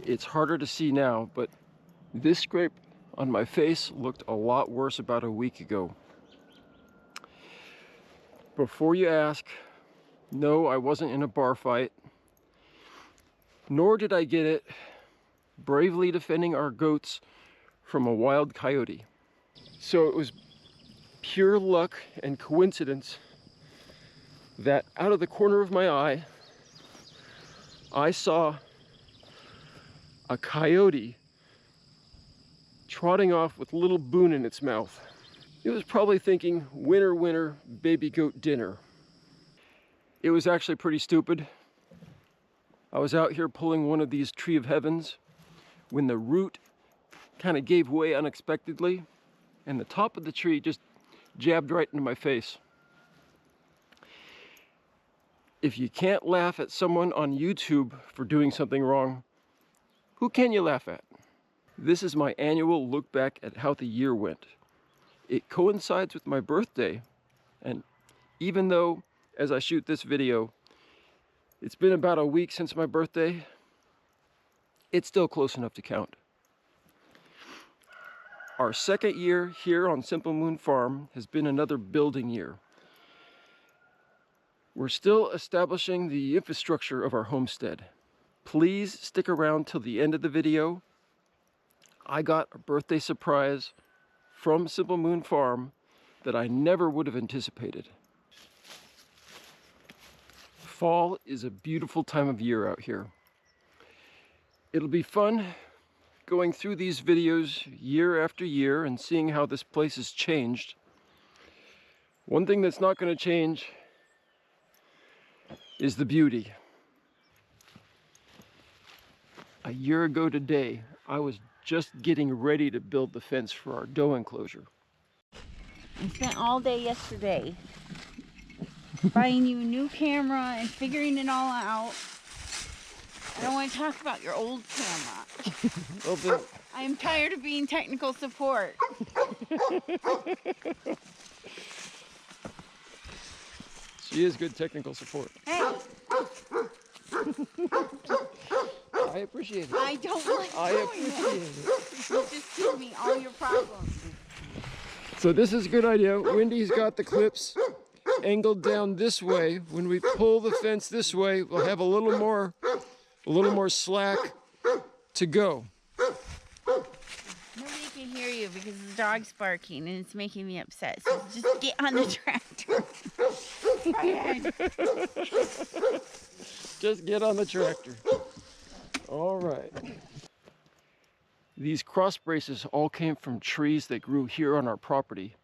It's harder to see now, but this scrape on my face looked a lot worse about a week ago. Before you ask, no, I wasn't in a bar fight, nor did I get it bravely defending our goats from a wild coyote. So it was pure luck and coincidence that out of the corner of my eye, I saw a coyote trotting off with little Boone in its mouth. It was probably thinking, winner, winner, baby goat dinner. It was actually pretty stupid. I was out here pulling one of these tree of heavens when the root kind of gave way unexpectedly and the top of the tree just jabbed right into my face. If you can't laugh at someone on YouTube for doing something wrong, who can you laugh at? This is my annual look back at how the year went. It coincides with my birthday, and even though, as I shoot this video, it's been about a week since my birthday, it's still close enough to count. Our second year here on Simple Moon Farm has been another building year. We're still establishing the infrastructure of our homestead. Please stick around till the end of the video. I got a birthday surprise from Simple Moon Farm that I never would have anticipated. Fall is a beautiful time of year out here. It'll be fun going through these videos year after year and seeing how this place has changed. One thing that's not going to change is the beauty. A year ago today, I was just getting ready to build the fence for our doe enclosure. I spent all day yesterday buying you a new camera and figuring it all out. I don't want to talk about your old camera. I am tired of being technical support. She is good technical support. Hey! I appreciate it. I don't like I doing appreciate it. You just give me all your problems. So this is a good idea. Wendy's got the clips angled down this way. When we pull the fence this way, we'll have a little more slack to go. Nobody can hear you because the dog's barking and it's making me upset. So just get on the tractor. Just get on the tractor. All right. These cross braces all came from trees that grew here on our property.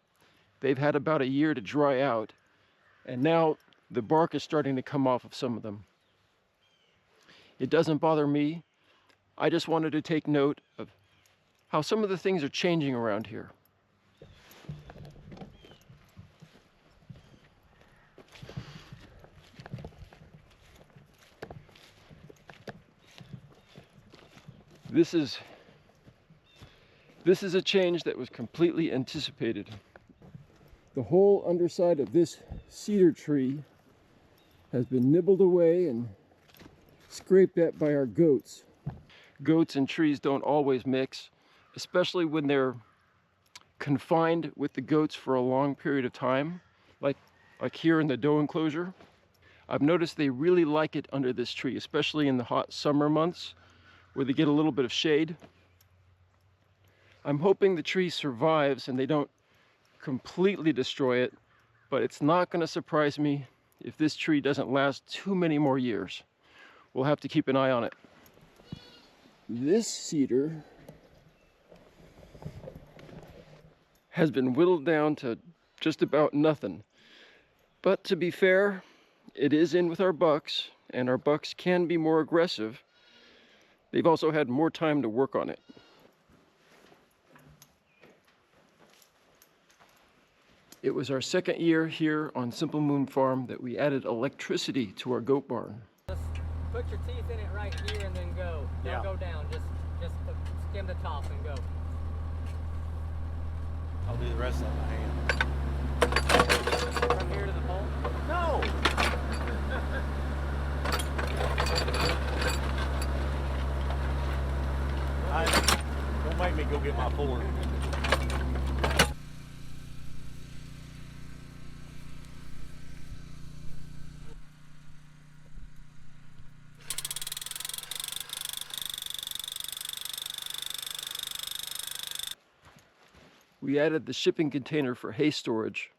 They've had about a year to dry out, and now the bark is starting to come off of some of them. It doesn't bother me. I just wanted to take note of how some of the things are changing around here. This is a change that was completely anticipated. The whole underside of this cedar tree has been nibbled away and scraped at by our goats. Goats and trees don't always mix, especially when they're confined with the goats for a long period of time, like here in the doe enclosure. I've noticed they really like it under this tree, especially in the hot summer months where they get a little bit of shade. I'm hoping the tree survives and they don't completely destroy it, but it's not going to surprise me if this tree doesn't last too many more years. We'll have to keep an eye on it. This cedar has been whittled down to just about nothing. But to be fair, it is in with our bucks, and our bucks can be more aggressive. They've also had more time to work on it. It was our second year here on Simple Moon Farm that we added electricity to our goat barn. Just put your teeth in it right here and then go. Don't go down. Just skim the top and go. I'll do the rest of it by hand. From here to the pole? No! go get my fork. We added the shipping container for hay storage.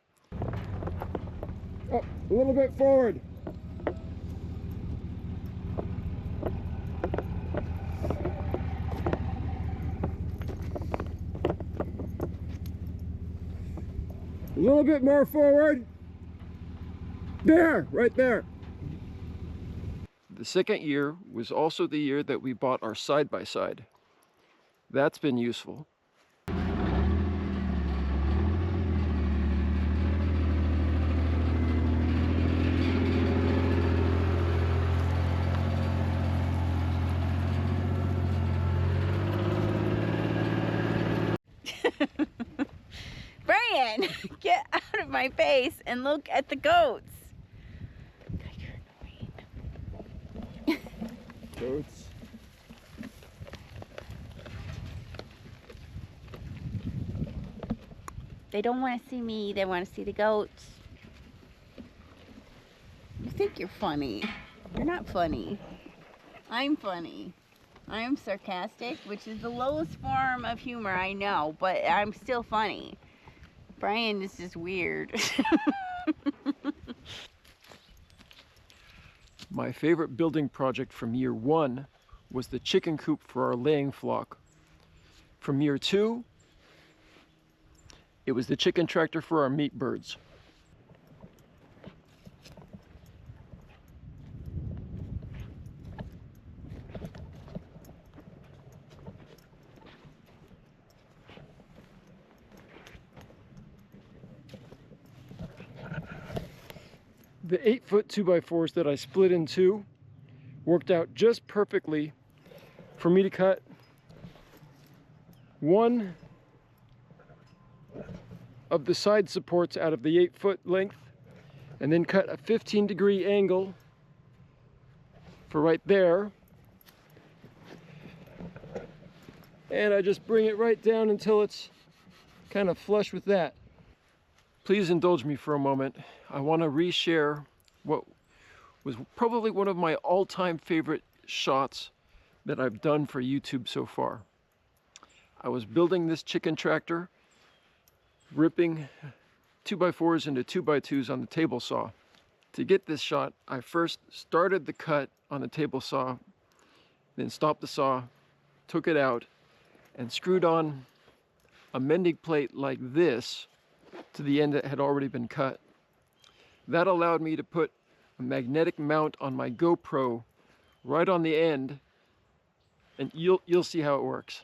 Oh, a little bit forward. A little bit more forward. There, right there. The second year was also the year that we bought our side-by-side. That's been useful. Brian, get out of my face and look at the goats. God, you're annoying. Goats. They don't want to see me, they want to see the goats. You think you're funny. You're not funny. I'm funny. I am sarcastic, which is the lowest form of humor I know, but I'm still funny. Brian is just weird. My favorite building project from year one was the chicken coop for our laying flock. From year two, it was the chicken tractor for our meat birds. The 8-foot 2x4s that I split in two worked out just perfectly for me to cut one of the side supports out of the 8-foot length and then cut a 15-degree angle for right there. And I just bring it right down until it's kind of flush with that. Please indulge me for a moment. I want to reshare what was probably one of my all-time favorite shots that I've done for YouTube so far. I was building this chicken tractor, ripping 2x4s into 2x2s on the table saw. To get this shot, I first started the cut on the table saw, then stopped the saw, took it out, and screwed on a mending plate like this to the end that had already been cut. That allowed me to put a magnetic mount on my GoPro right on the end, and you'll see how it works.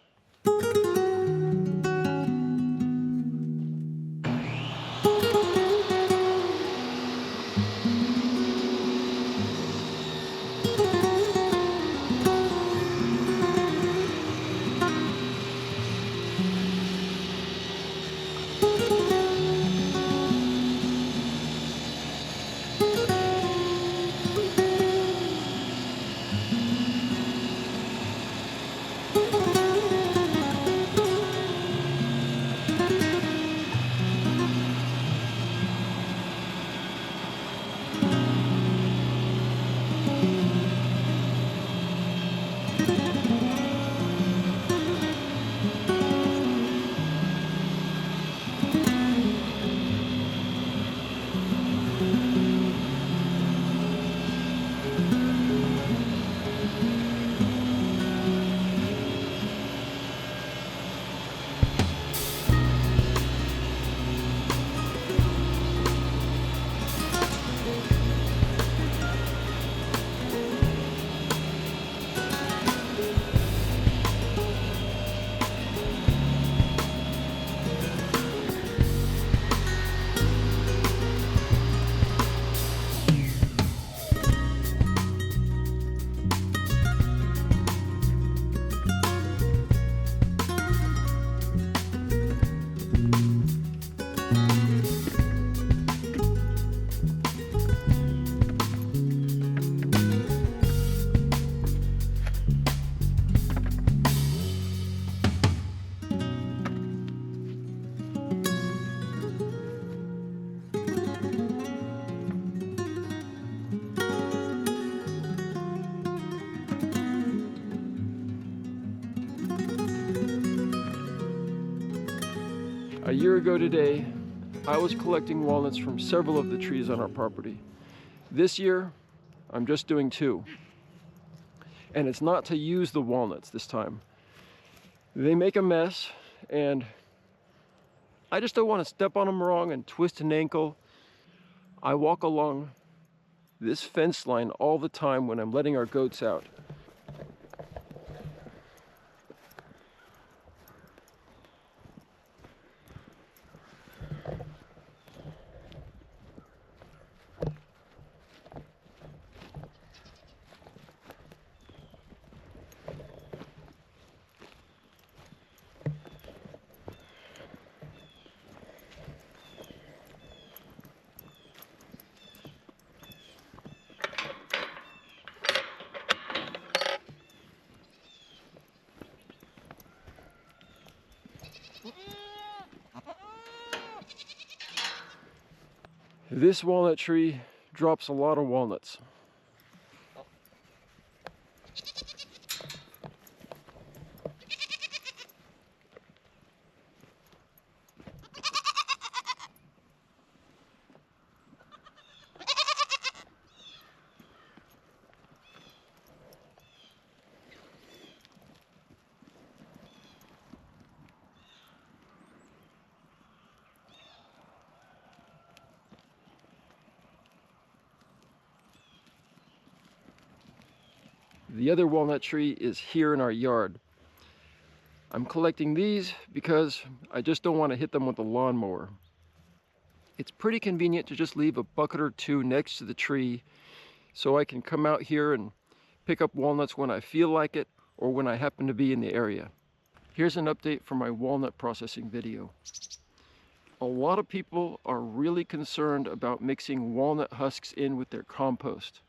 A year ago today, I was collecting walnuts from several of the trees on our property. This year, I'm just doing 2. And it's not to use the walnuts this time. They make a mess, and I just don't want to step on them wrong and twist an ankle. I walk along this fence line all the time when I'm letting our goats out. This walnut tree drops a lot of walnuts. The other walnut tree is here in our yard. I'm collecting these because I just don't want to hit them with a lawnmower. It's pretty convenient to just leave a bucket or 2 next to the tree so I can come out here and pick up walnuts when I feel like it or when I happen to be in the area. Here's an update from my walnut processing video. A lot of people are really concerned about mixing walnut husks in with their compost.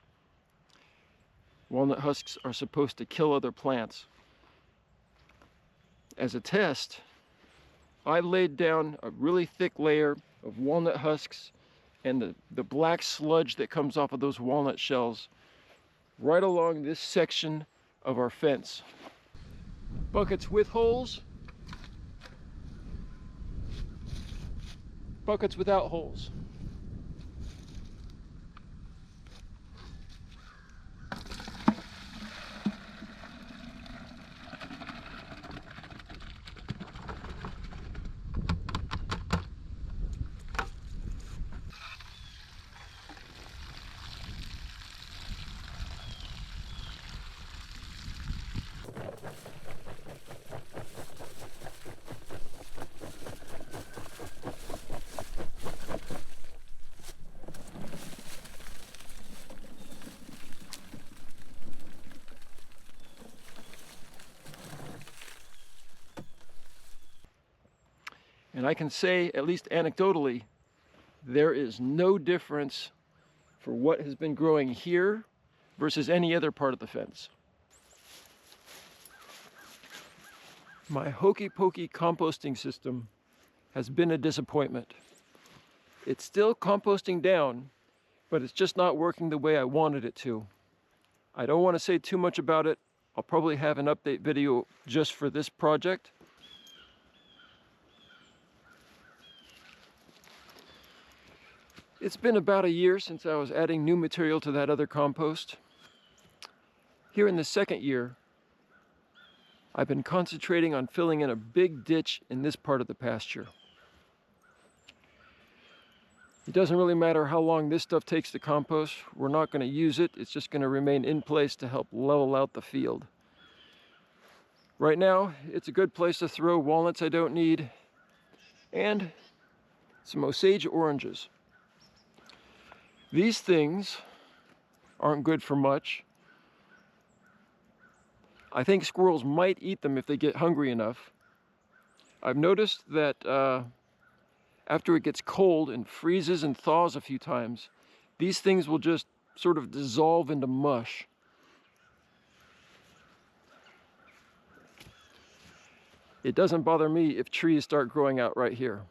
Walnut husks are supposed to kill other plants. As a test, I laid down a really thick layer of walnut husks and the black sludge that comes off of those walnut shells right along this section of our fence. Buckets with holes, buckets without holes. And I can say, at least anecdotally, there is no difference for what has been growing here versus any other part of the fence. My hokey pokey composting system has been a disappointment. It's still composting down, but it's just not working the way I wanted it to. I don't want to say too much about it. I'll probably have an update video just for this project. It's been about a year since I was adding new material to that other compost. Here in the second year, I've been concentrating on filling in a big ditch in this part of the pasture. It doesn't really matter how long this stuff takes to compost. We're not going to use it. It's just going to remain in place to help level out the field. Right now, it's a good place to throw walnuts I don't need and some Osage oranges. These things aren't good for much. I think squirrels might eat them if they get hungry enough. I've noticed that after it gets cold and freezes and thaws a few times, these things will just sort of dissolve into mush. It doesn't bother me if trees start growing out right here.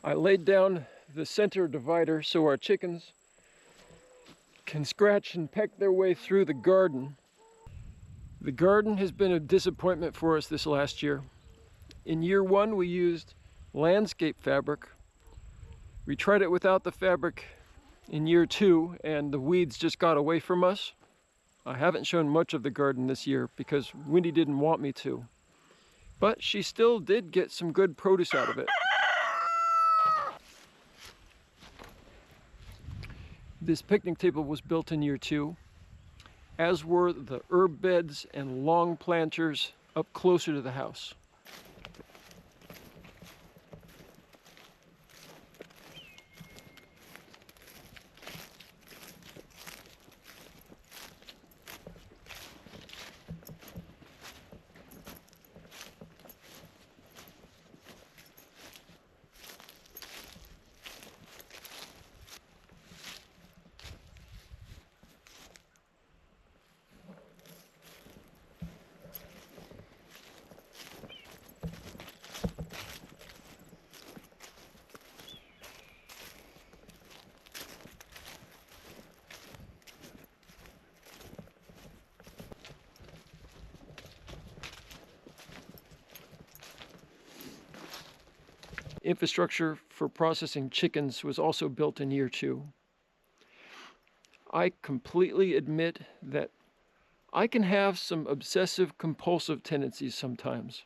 I laid down the center divider so our chickens can scratch and peck their way through the garden. The garden has been a disappointment for us this last year. In year one, we used landscape fabric. We tried it without the fabric in year two, and the weeds just got away from us. I haven't shown much of the garden this year because Wendy didn't want me to. But she still did get some good produce out of it. This picnic table was built in year two, as were the herb beds and long planters up closer to the house. Infrastructure for processing chickens was also built in year two. I completely admit that I can have some obsessive compulsive tendencies sometimes,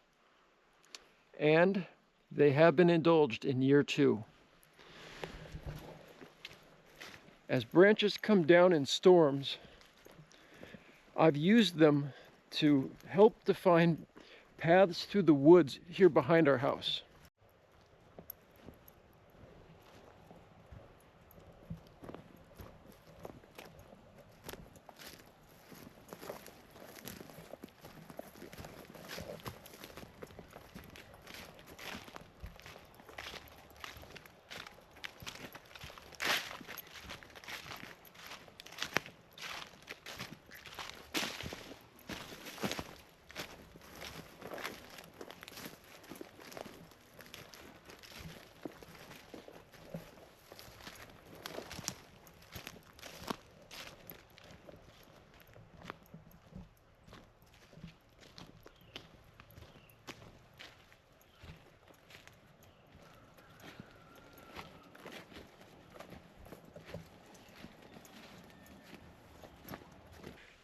and they have been indulged in year two. As branches come down in storms, I've used them to help define paths through the woods here behind our house.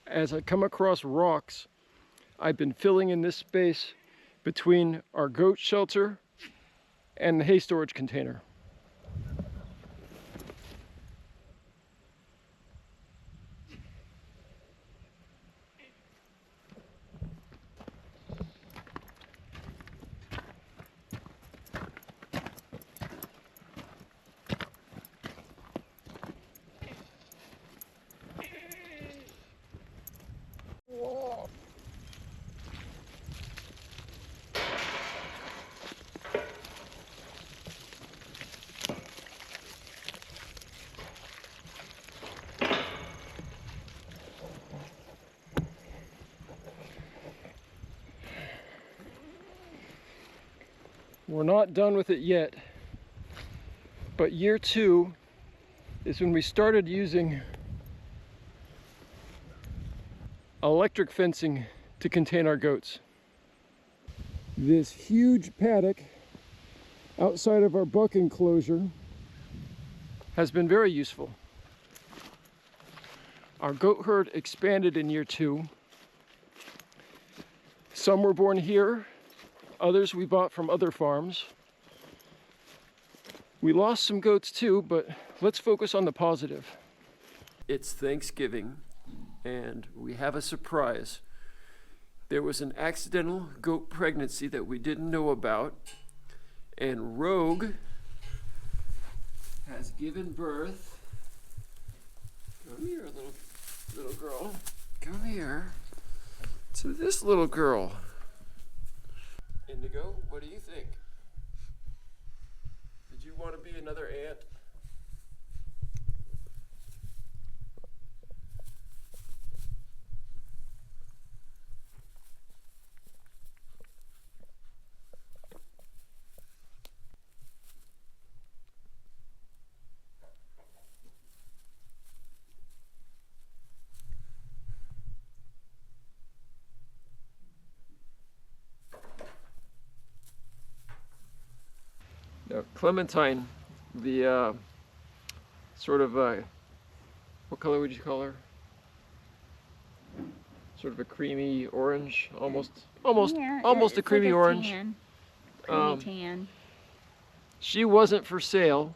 As I come across rocks, I've been filling in this space between our goat shelter and the hay storage container. We're not done with it yet, but year two is when we started using electric fencing to contain our goats. This huge paddock outside of our buck enclosure has been very useful. Our goat herd expanded in year two. Some were born here, others we bought from other farms. We lost some goats too, but let's focus on the positive. It's Thanksgiving, and we have a surprise. There was an accidental goat pregnancy that we didn't know about, and Rogue has given birth. Come here, little girl. Come here. To this little girl. Indigo, what do you think? Did you want to be another ant? Clementine, the sort of what color would you call her? Sort of a creamy orange, almost Yeah, almost a it's creamy like orange. Tan. Creamy Um, tan. She wasn't for sale.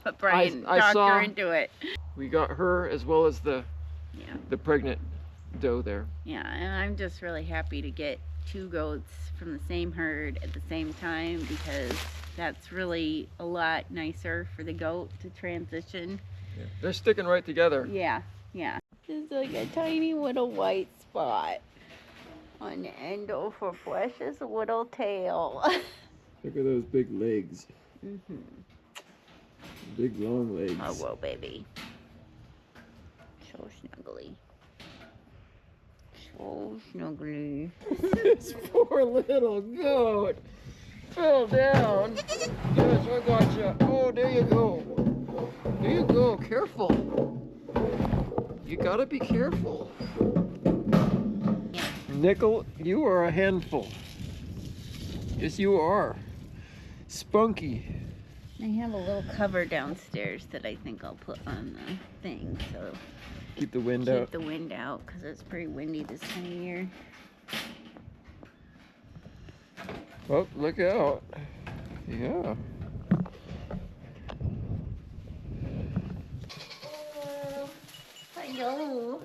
But Brian I talked saw- her into it. We got her as well as the Yeah. pregnant doe there. Yeah, and I'm just really happy to get 2 goats from the same herd at the same time, because that's really a lot nicer for the goat to transition. Yeah. They're sticking right together. Yeah, yeah. There's like a tiny little white spot on the end of her precious little tail. Look at those big legs. Big long legs. Oh, whoa, baby. So snuggly. So snuggly. This poor little goat fell down. Yes, I got you. Oh, there you go. There you go. Careful. You gotta be careful. Nickel, you are a handful. Yes, you are. Spunky. I have a little cover downstairs that I think I'll put on the thing, so Keep the wind keep out. the wind out, because it's pretty windy this time of year. Oh, look out. Yeah. Hello.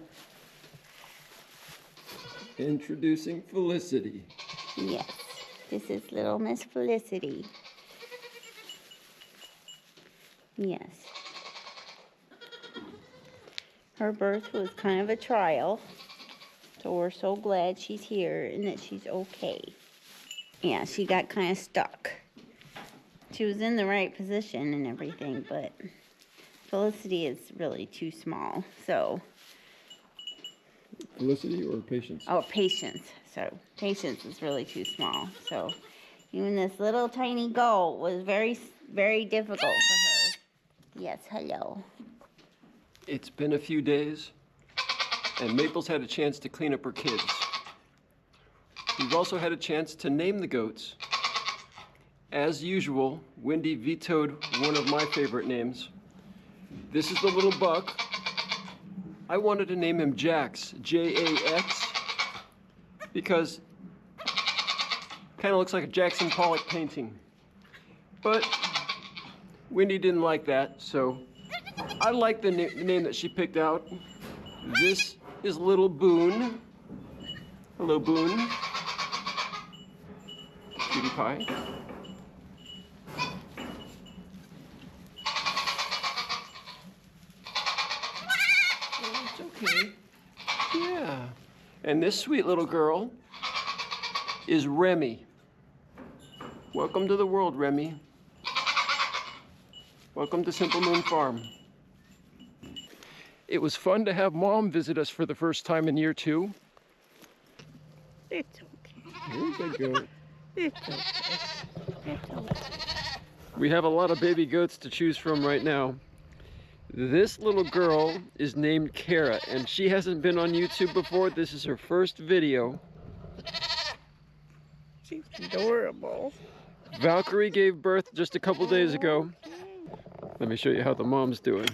Introducing Felicity. Yes, this is little Miss Felicity. Yes. Her birth was kind of a trial, so we're so glad she's here and that she's okay. Yeah, she got kind of stuck. She was in the right position and everything, but Felicity is really too small, so... Felicity or Patience? Oh, Patience. So, Patience is really too small. So, even this little tiny goat was very, very difficult for her. Yes, hello. It's been a few days, and Maple's had a chance to clean up her kids. We've also had a chance to name the goats. As usual, Wendy vetoed one of my favorite names. This is the little buck. I wanted to name him Jax, J-A-X, because kind of looks like a Jackson Pollock painting. But Wendy didn't like that, so I like the name that she picked out. This is Little Boone. Hello, Boone. Cutie pie. Oh, it's okay. Yeah. And this sweet little girl is Remy. Welcome to the world, Remy. Welcome to Simple Moon Farm. It was fun to have Mom visit us for the first time in year 2. It's okay. Very good goat. It's okay. It's okay. We have a lot of baby goats to choose from right now. This little girl is named Kara, and she hasn't been on YouTube before. This is her first video. She's adorable. Valkyrie gave birth just a couple days ago. Let me show you how the mom's doing.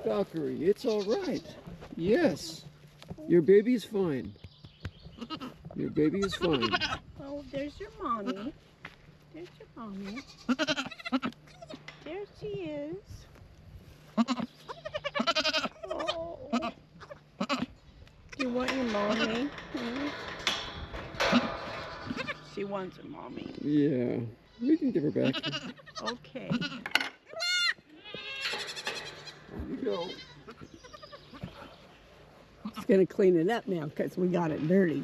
Valkyrie, it's all right. Yes, your baby's fine. Your baby is fine. Oh, there's your mommy. There's your mommy. There she is. Oh. You want your mommy? She wants her mommy. Yeah, we can give her back. Okay. There you go. It's gonna clean it up now because we got it dirty.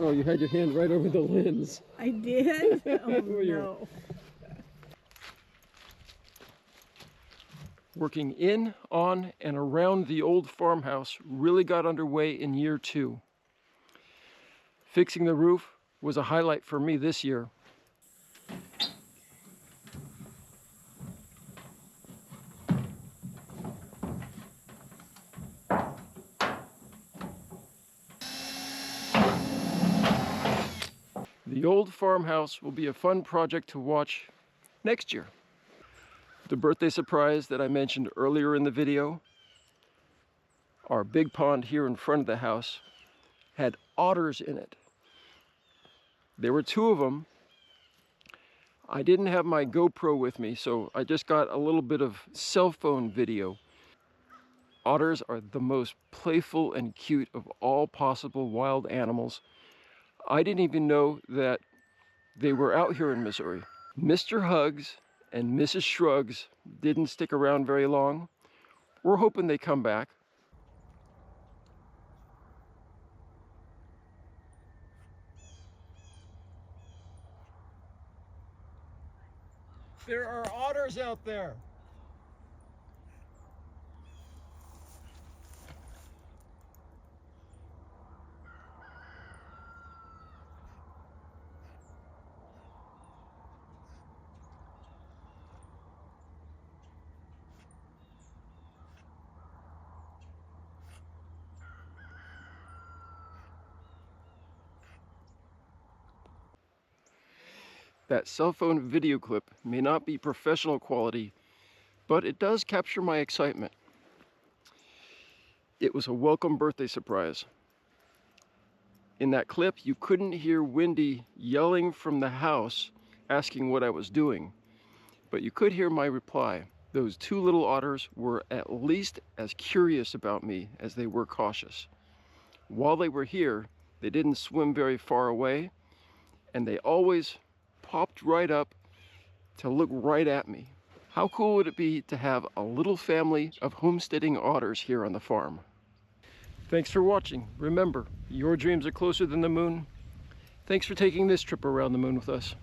Oh, you had your hand right over the lens. I did? Oh Well, you're- no. Working in, on, and around the old farmhouse really got underway in year 2. Fixing the roof was a highlight for me this year. The old farmhouse will be a fun project to watch next year. The birthday surprise that I mentioned earlier in the video, our big pond here in front of the house, had otters in it. There were 2 of them. I didn't have my GoPro with me, so I just got a little bit of cell phone video. Otters are the most playful and cute of all possible wild animals. I didn't even know that they were out here in Missouri. Mr. Hugs and Mrs. Shrugs didn't stick around very long. We're hoping they come back. There are otters out there. That cell phone video clip may not be professional quality, but it does capture my excitement. It was a welcome birthday surprise. In that clip, you couldn't hear Wendy yelling from the house asking what I was doing, but you could hear my reply. Those 2 little otters were at least as curious about me as they were cautious. While they were here, they didn't swim very far away, and they always popped right up to look right at me. How cool would it be to have a little family of homesteading otters here on the farm? Thanks for watching. Remember, your dreams are closer than the moon. Thanks for taking this trip around the moon with us.